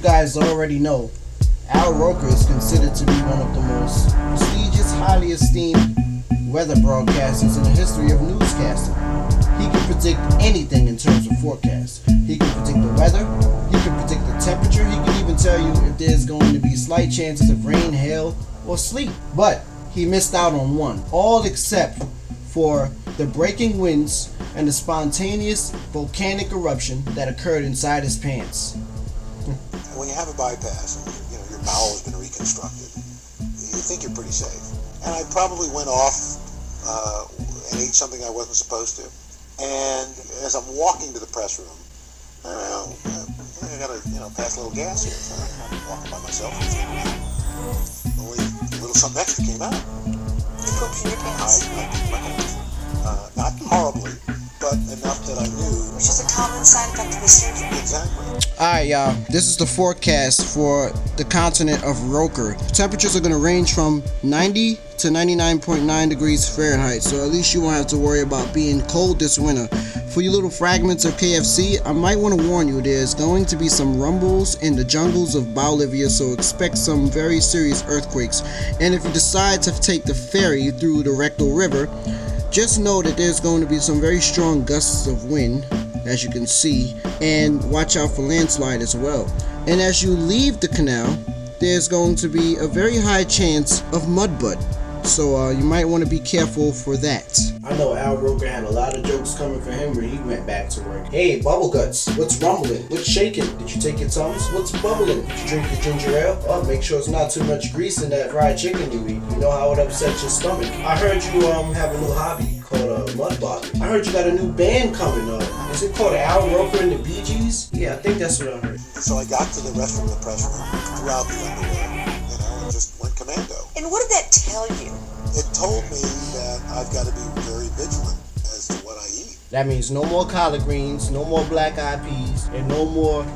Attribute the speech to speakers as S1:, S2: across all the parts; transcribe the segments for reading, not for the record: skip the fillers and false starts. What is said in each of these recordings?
S1: guys already know, Al Roker is considered to be one of the most prestigious, highly esteemed weather broadcasters in the history of newscasting. He can predict anything in terms of forecasts. He can predict the weather, he can predict the temperature, he can even tell you if there's going to be slight chances of rain, hail, or sleet. But he missed out on one, all except for the breaking winds and the spontaneous volcanic eruption that occurred inside his pants.
S2: When you have a bypass and your bowel has been reconstructed, you think you're pretty safe. And I probably went off and ate something I wasn't supposed to. And as I'm walking to the press room, I gotta pass a little gas here. So I'm walking by myself. Only a little something extra came out.
S3: You pooped in your pants?
S2: I pooped my pants. Not horribly, but enough that I knew.
S3: Which is a common side effect of the surgery.
S2: Exactly.
S1: Alright, y'all, this is the forecast for the continent of Roker. Temperatures are going to range from 90 to 99.9 degrees Fahrenheit, so at least you won't have to worry about being cold this winter. For you little fragments of KFC, I might want to warn you, there's going to be some rumbles in the jungles of Bolivia, so expect some very serious earthquakes. And if you decide to take the ferry through the Rectal River, just know that there's going to be some very strong gusts of wind, as you can see, and watch out for landslide as well. And as you leave the canal, there's going to be a very high chance of mudbud, so you might want to be careful for that. I know Al Roker had a lot of jokes coming for him when he went back to work. Hey, bubble guts, what's rumbling? What's shaking? Did you take your Tums? What's bubbling? Did you drink your ginger ale? Oh, make sure it's not too much grease in that fried chicken you eat. You know how it upsets your stomach. I heard you have a new hobby called mud bobbing. I heard you got a new band coming up. Is it called Al Roker and the Bee Gees? Yeah, I think that's what I heard.
S2: So I got to the restroom, the press room, threw out the underwear, and just went commando.
S3: And what did that tell you?
S2: It told me that I've got to be very vigilant as to what I eat.
S1: That means no more collard greens, no more black eyed peas, and no more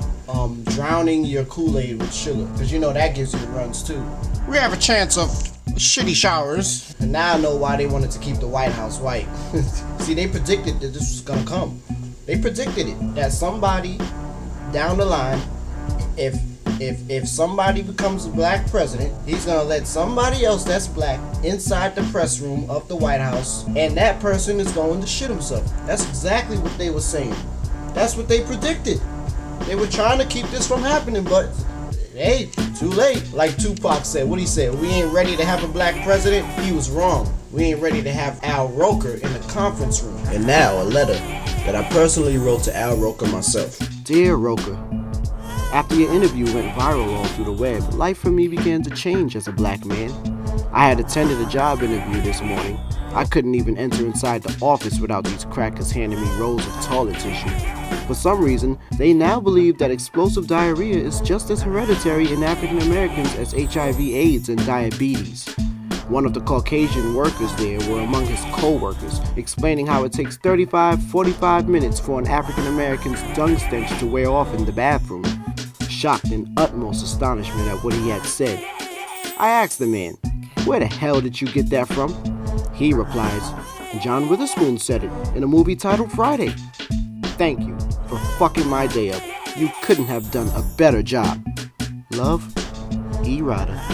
S1: drowning your Kool-Aid with sugar, because that gives you runs too. We have a chance of shitty showers. And now I know why they wanted to keep the White House white. See, they predicted that this was gonna come. They predicted it, that somebody down the line, if somebody becomes a black president, he's gonna let somebody else that's black inside the press room of the White House, and that person is going to shit himself. That's exactly what they were saying. That's what they predicted. They were trying to keep this from happening, but hey, too late. Like Tupac said, what he said, we ain't ready to have a black president. He was wrong. We ain't ready to have Al Roker in the conference room. And now a letter that I personally wrote to Al Roker myself. Dear Roker, after your interview went viral all through the web, life for me began to change as a black man. I had attended a job interview this morning. I couldn't even enter inside the office without these crackers handing me rolls of toilet tissue. For some reason, they now believe that explosive diarrhea is just as hereditary in African Americans as HIV/AIDS and diabetes. One of the Caucasian workers there were among his co-workers, explaining how it takes 35-45 minutes for an African American's dung stench to wear off in the bathroom. Shocked in utmost astonishment at what he had said, I asked the man, "Where the hell did you get that from?" He replies, "John Witherspoon said it in a movie titled Friday." Thank you for fucking my day up. You couldn't have done a better job. Love, E.R.V.